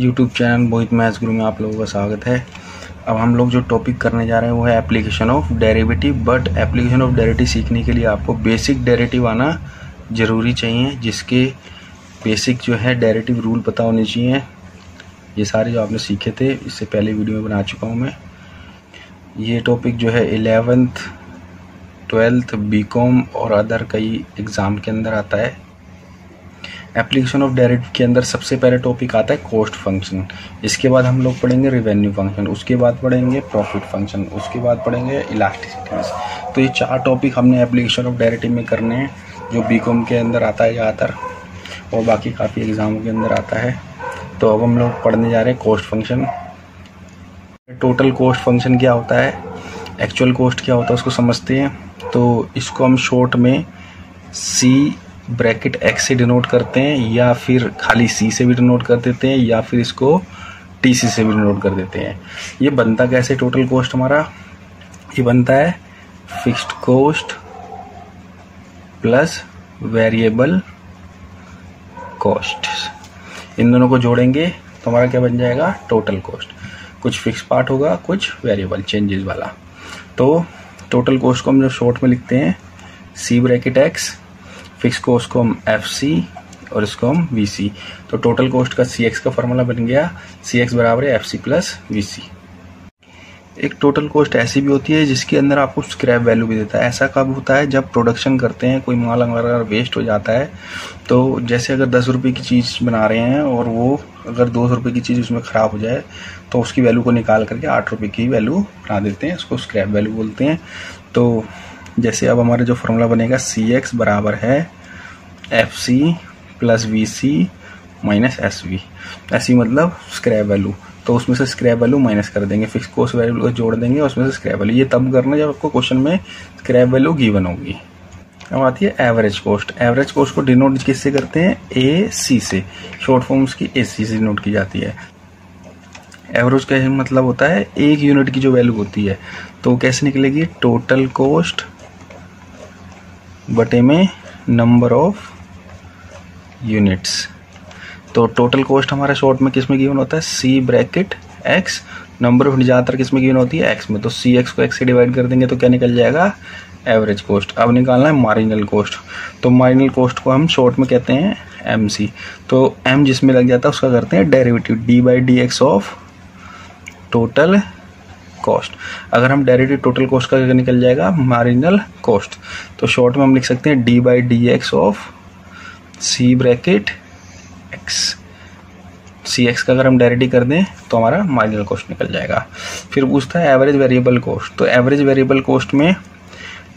YouTube channel मोहित maths गुरु में आप लोगों का स्वागत है। अब हम लोग जो टॉपिक करने जा रहे हैं वो है application of derivative. But application of derivative सीखने के लिए आपको बेसिक डेरिवेटिव आना ज़रूरी चाहिए, जिसके बेसिक जो है डेरिवेटिव रूल पता होने चाहिए। ये सारे जो आपने सीखे थे इससे पहले वीडियो में बना चुका हूँ मैं। ये टॉपिक जो है 11th 12th बीकॉम और अदर कई एग्ज़ाम के अंदर आता है। एप्लीकेशन ऑफ डेरिवेटिव के अंदर सबसे पहले टॉपिक आता है कॉस्ट फंक्शन। इसके बाद हम लोग पढ़ेंगे रिवेन्यू फंक्शन, उसके बाद पढ़ेंगे प्रॉफिट फंक्शन, उसके बाद पढ़ेंगे इलास्टिसिटीज। तो ये 4 टॉपिक हमने एप्लीकेशन ऑफ डेरिवेटिव में करने हैं, जो बीकॉम के अंदर आता है ज़्यादातर और बाकी काफ़ी एग्ज़ामों के अंदर आता है। तो अब हम लोग पढ़ने जा रहे हैं cost function. Total cost function क्या होता है, एक्चुअल कॉस्ट क्या होता है उसको समझते हैं। तो इसको हम शॉर्ट में सी ब्रैकेट एक्स से डिनोट करते हैं, या फिर खाली सी से भी डिनोट कर देते हैं, या फिर इसको टी सी से भी डिनोट कर देते हैं। ये बनता कैसे टोटल कॉस्ट हमारा, ये बनता है fixed cost plus variable cost. इन दोनों को जोड़ेंगे तो हमारा क्या बन जाएगा, टोटल कॉस्ट। कुछ फिक्स पार्ट होगा, कुछ वेरिएबल चेंजेस वाला। तो टोटल कॉस्ट को हम जो शॉर्ट में लिखते हैं सी ब्रैकेट एक्स, फिक्स कॉस्ट को हम एफ सी और इसको हम वी सी। तो टोटल कॉस्ट का सी एक्स का फॉर्मूला बन गया सी एक्स बराबर है एफ सी प्लस वी सी। एक टोटल कॉस्ट ऐसी भी होती है जिसके अंदर आपको स्क्रैप वैल्यू भी देता है। ऐसा कब होता है, जब प्रोडक्शन करते हैं, कोई माल अगर वेस्ट हो जाता है, तो जैसे अगर 10 रुपये की चीज़ बना रहे हैं और वो अगर 200 रुपये की चीज़ उसमें ख़राब हो जाए तो उसकी वैल्यू को निकाल करके 8 रुपये की वैल्यू बना देते हैं, उसको स्क्रैप वैल्यू बोलते हैं। तो जैसे अब हमारा जो फॉर्मूला बनेगा सी एक्स बराबर है F C plus V C minus S V. ऐसी मतलब स्क्रैप वैल्यू, तो उसमें से स्क्रैप वैल्यू माइनस कर देंगे, फिक्स कॉस्ट वैल्यू को जोड़ देंगे, उसमें से स्क्रैप वैल्यू। ये तब करना जब आपको क्वेश्चन में स्क्रैप वैल्यू गिवन होगी। अब आती है एवरेज कॉस्ट। एवरेज कॉस्ट को डिनोट किससे करते हैं, ए सी से, शॉर्ट फॉर्म उसकी ए सी से डिनोट की जाती है। एवरेज का मतलब होता है एक यूनिट की जो वैल्यू होती है, तो कैसे निकलेगी, टोटल कॉस्ट बटे में नंबर ऑफ यूनिट्स। तो टोटल कॉस्ट हमारा शॉर्ट में किस में गिवन होता है, सी ब्रैकेट एक्स, नंबर ऑफ ज़्यादातर किस में गिवन होती है, एक्स में। तो सी एक्स को एक्स से डिवाइड कर देंगे तो क्या निकल जाएगा, एवरेज कॉस्ट। अब निकालना है मार्जिनल कॉस्ट। तो मार्जिनल कॉस्ट को हम शॉर्ट में कहते हैं एम सी। तो एम जिसमें लग जाता है उसका करते हैं derivative, D by D X of total cost. अगर हम डेरिवेटिव टोटल कॉस्ट का निकल जाएगा मार्जिनल कॉस्ट। तो शॉर्ट में हम लिख सकते हैं D by D X of C bracket X. C X का अगर हम डेरिवेटिव कर दें तो हमारा मार्जिनल कॉस्ट निकल जाएगा। फिर पूछता है एवरेज वेरिएबल कॉस्ट। तो एवरेज वेरिएबल कॉस्ट में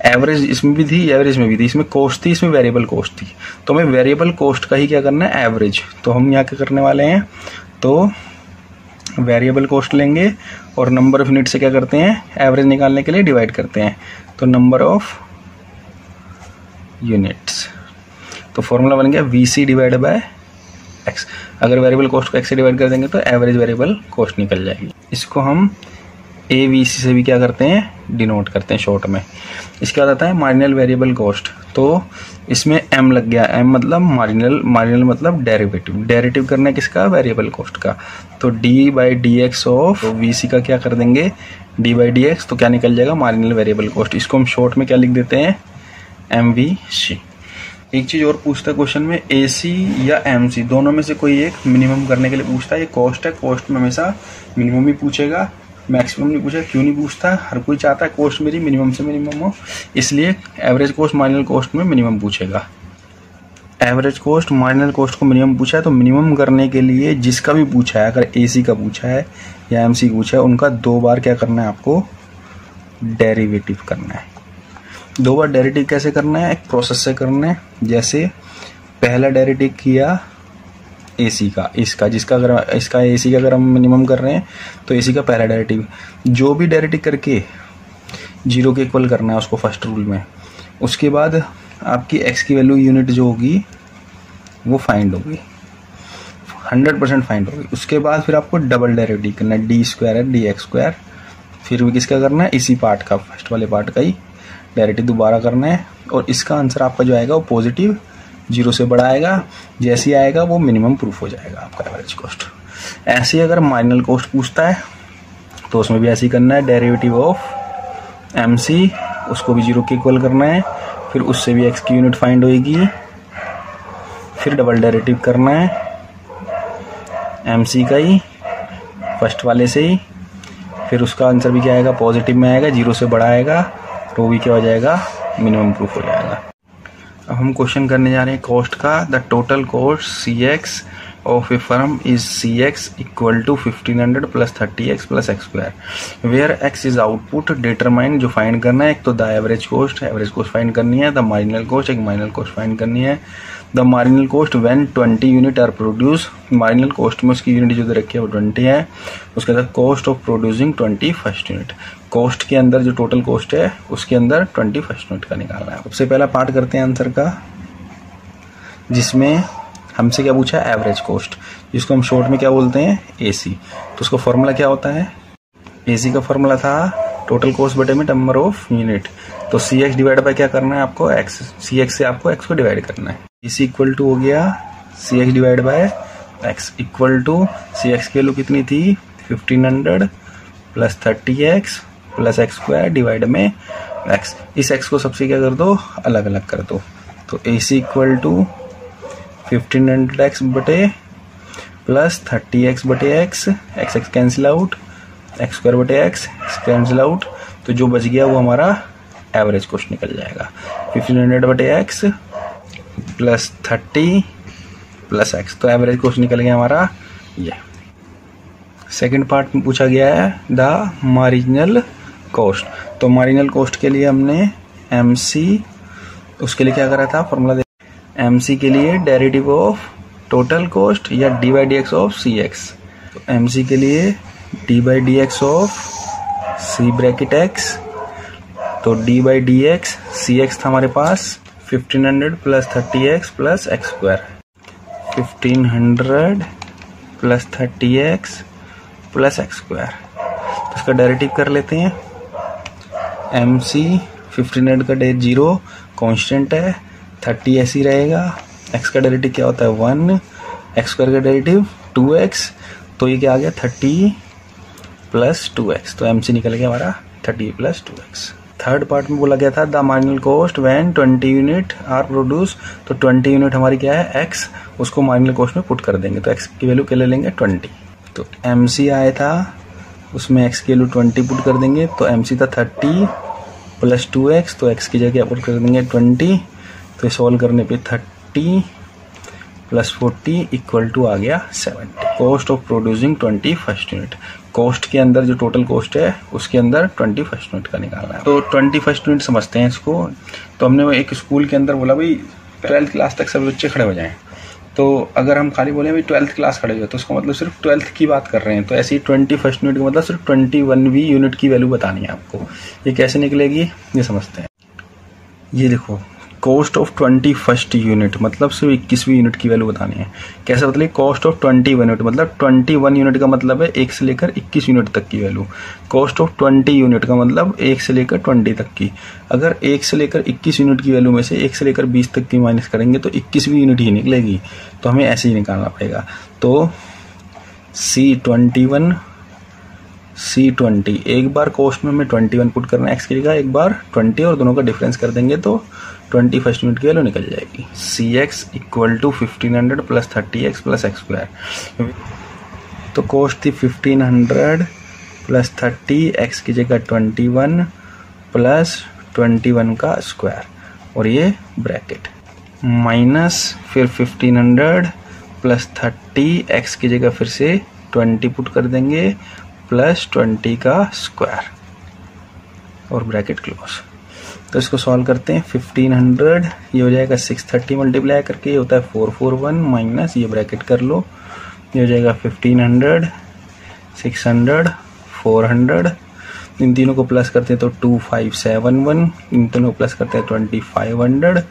एवरेज इसमें भी थी, एवरेज में भी थी, इसमें कॉस्ट थी, इसमें वेरिएबल कॉस्ट थी। तो हमें वेरिएबल कॉस्ट का ही क्या करना है, एवरेज। तो हम यहाँ क्या करने वाले हैं, तो वेरिएबल कॉस्ट लेंगे और नंबर ऑफ यूनिट से क्या करते हैं, एवरेज निकालने के लिए डिवाइड करते हैं। तो नंबर ऑफ यूनिट्स। तो फॉर्मूला बन गया V C divide by X. अगर वेरिएबल कॉस्ट को एक्स से डिवाइड कर देंगे तो एवरेज वेरिएबल कॉस्ट निकल जाएगी। इसको हम ए वी सी से भी क्या करते हैं, डिनोट करते हैं शॉर्ट में। इसके बाद आता है मार्जिनल वेरिएबल कॉस्ट। तो इसमें एम लग गया, एम मतलब मार्जिनल, मार्जिनल मतलब डेरिवेटिव। डेरिवेटिव करना है किसका, वेरिएबल कॉस्ट का। तो D by D X of V C का क्या कर देंगे, डी बाई डी एक्स। तो क्या निकल जाएगा, मार्जिनल वेरिएबल कॉस्ट। इसको हम शॉर्ट में क्या लिख देते हैं, एम वी सी। एक चीज़ और पूछता है क्वेश्चन में, ए सी या एम सी दोनों में से कोई एक मिनिमम करने के लिए पूछता है। ये कॉस्ट है, कॉस्ट में हमेशा मिनिमम ही पूछेगा, मैक्सिमम नहीं पूछेगा। क्यों नहीं पूछता, हर कोई चाहता है कॉस्ट मेरी मिनिमम से मिनिमम हो, इसलिए एवरेज कॉस्ट मार्जिनल कॉस्ट में मिनिमम पूछेगा। एवरेज कॉस्ट मार्जिनल कॉस्ट को मिनिमम पूछा है, तो मिनिमम करने के लिए जिसका भी पूछा है, अगर ए सी का पूछा है या एम सी का पूछा है, उनका 2 बार क्या करना है, आपको डेरिवेटिव करना है। 2 बार डेरिवेटिव कैसे करना है, एक प्रोसेस से करना है। जैसे पहला डेरिवेटिव किया एसी का, इसका जिसका अगर इसका एसी का अगर हम मिनिमम कर रहे हैं तो एसी का पहला डेरिवेटिव, जो भी डेरिवेटिव करके 0 के इक्वल करना है उसको फर्स्ट रूल में। उसके बाद आपकी एक्स की वैल्यू यूनिट जो होगी वो फाइंड होगी, 100% फाइंड होगी। उसके बाद फिर आपको डबल डेरिवेटिव करना है, डी स्क्वायर है डी एक्स स्क्वायर। फिर भी किसका करना है, इसी पार्ट का, फर्स्ट वाले पार्ट का ही डेरिवेटिव दोबारा करना है। और इसका आंसर आपका जो आएगा वो पॉजिटिव 0 से बड़ा आएगा। जैसे ही आएगा वो मिनिमम प्रूफ हो जाएगा आपका एवरेज कॉस्ट। ऐसे ही अगर मार्जिनल कॉस्ट पूछता है तो उसमें भी ऐसे ही करना है, डेरिवेटिव ऑफ MC उसको भी 0 के इक्वल करना है, फिर उससे भी x की यूनिट फाइंड होएगी, फिर डबल डेरिवेटिव करना है MC का ही फर्स्ट वाले से ही, फिर उसका आंसर भी क्या आएगा, पॉजिटिव में आएगा, 0 से बड़ा आएगा, तो भी क्या हो जाएगा, मिनिमम प्रूफ हो जाएगा। अब हम क्वेश्चन करने जा रहे हैं कॉस्ट का। The total cost CX of a firm is CX equal to 1500 plus 30x plus x square where x is output. Determine, जो फाइंड करना है, एक तो द एवरेज कॉस्ट फाइंड करनी है, द मार्जिनल कॉस्ट, एक मार्जिनल कॉस्ट फाइंड करनी है। The marginal cost when 20 unit are produce, marginal cost में उसकी यूनिट जो दे रखी है वो 20 है। उसके बाद cost of producing 20 first unit, cost के अंदर जो टोटल कॉस्ट है उसके अंदर 20 फर्स्ट यूनिट का निकालना है। सबसे पहला पार्ट करते हैं आंसर का, जिसमें हमसे क्या पूछा है, एवरेज कॉस्ट, जिसको हम शॉर्ट में क्या बोलते हैं, AC। तो उसका फॉर्मूला क्या होता है, AC का फॉर्मूला था टोटल कॉस्ट बटे में नंबर ऑफ यूनिट। तो CX डिवाइड बाय क्या करना है आपको, X, CX से आपको X को डिवाइड करना है। AC इक्वल टू हो गया CX divide by X equal to, CX की वैल्यू कितनी थी, 1500 plus 30x plus x square divide में x। इस x को सबसे क्या कर दो, अलग अलग कर दो। तो AC इक्वल टू 1500x बटे प्लस 30x बटे x, x cancel out, x square बटे x कैंसिल आउट, तो जो बच गया वो हमारा एवरेज कॉस्ट निकल जाएगा। 1500 बटे x प्लस 30 प्लस x, तो एवरेज कॉस्ट निकल गया हमारा ये। सेकेंड पार्ट में पूछा गया है द मार्जिनल कॉस्ट। तो मार्जिनल कॉस्ट के लिए हमने MC, उसके लिए क्या करा था, फॉर्मूला MC के लिए डेरिवेटिव ऑफ टोटल कॉस्ट या d by dx of CX। तो MC के लिए d by dx of C bracket x, तो d बाई dx CX था हमारे पास 1500 plus 30x plus x square, 1500 plus 30x plus x square. तो इसका derivative कर लेते हैं। MC 1500 का डे 0 कांस्टेंट है, 30 ऐसे ही रहेगा, x का डेरिवेटिव क्या होता है 1, x स्क्वायर का डेरिवेटिव 2x, तो ये क्या आ गया 30 प्लस 2x, तो MC निकल गया हमारा 30 प्लस 2x। थर्ड पार्ट में बोला गया था the marginal cost when 20 unit are produce. तो 20 यूनिट हमारी क्या है, x, उसको मार्जिनल कॉस्ट में पुट कर देंगे, तो x की वैल्यू क्या ले लेंगे 20। तो MC आया था, उसमें x की वैल्यू 20 पुट कर देंगे, तो MC था 30 प्लस 2x, तो x की जगह पुट कर देंगे 20, तो सॉल्व करने पे 30 प्लस 40 इक्वल टू आ गया 70। Cost of producing 20 first unit, cost के अंदर जो टोटल कॉस्ट है उसके अंदर 20 फर्स्ट यूनिट का निकालना है। तो 20 फर्स्ट यूनिट समझते हैं इसको। तो हमने एक स्कूल के अंदर बोला भाई 12th क्लास तक सभी बच्चे खड़े हो जाएं। तो अगर हम खाली बोले भाई 12th क्लास खड़े हो तो उसका मतलब सिर्फ 12th की बात कर रहे हैं। तो ऐसे ही 20 फर्स्ट यूनिट का मतलब सिर्फ 21वीं यूनिट की वैल्यू बतानी है आपको। ये कैसे निकलेगी ये समझते हैं। ये देखो, कॉस्ट ऑफ 20 फर्स्ट यूनिट मतलब सिर्फ 21वीं यूनिट की वैल्यू बतानी है। कैसे बताइए, कॉस्ट ऑफ 21 यूनिट मतलब 21 यूनिट का मतलब है 1 से लेकर 21 यूनिट तक की वैल्यू। कॉस्ट ऑफ 20 यूनिट का मतलब 1 से लेकर 20 तक की। अगर 1 से लेकर 21 यूनिट की वैल्यू में से 1 से लेकर 20 तक की माइनस करेंगे तो 21वीं यूनिट ही निकलेगी। तो हमें ऐसे ही निकालना पड़ेगा। तो C21 C20, एक बार कॉस्ट में हमें 21 पुट करना है x की जगह, एक बार 20 और दोनों का डिफरेंस कर देंगे तो 20 फर्स्ट यूनिट की वैल्यू निकल जाएगी। CX equal to 1500 plus 30x plus x square. तो कॉस्ट थी 1500 प्लस 30, x की जगह 21 प्लस 21 का स्क्वायर और ये ब्रैकेट माइनस फिर 1500 प्लस 30, x की जगह फिर से 20 पुट कर देंगे प्लस 20 का स्क्वायर और ब्रैकेट क्लोज। तो इसको सॉल्व करते हैं। 1500 ये हो जाएगा 630 मल्टीप्लाई करके, ये होता है 441 माइनस ये ब्रैकेट कर लो, ये हो जाएगा 1500 600 400, इन तीनों को प्लस करते हैं तो 2571, इन तीनों को प्लस करते हैं 2500,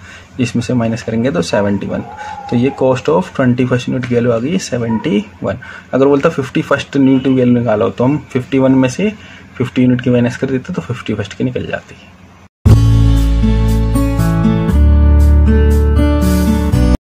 इसमें से माइनस करेंगे तो 71। तो ये कॉस्ट ऑफ 20 फर्स्ट यूनिट की वैल्यू आ गई 71। अगर बोलता 50 फर्स्ट यूनिट की वैल्यू निकालो तो हम 51 में से 50 यूनिट की माइनस कर देते तो 50 फर्स्ट की निकल जाती है।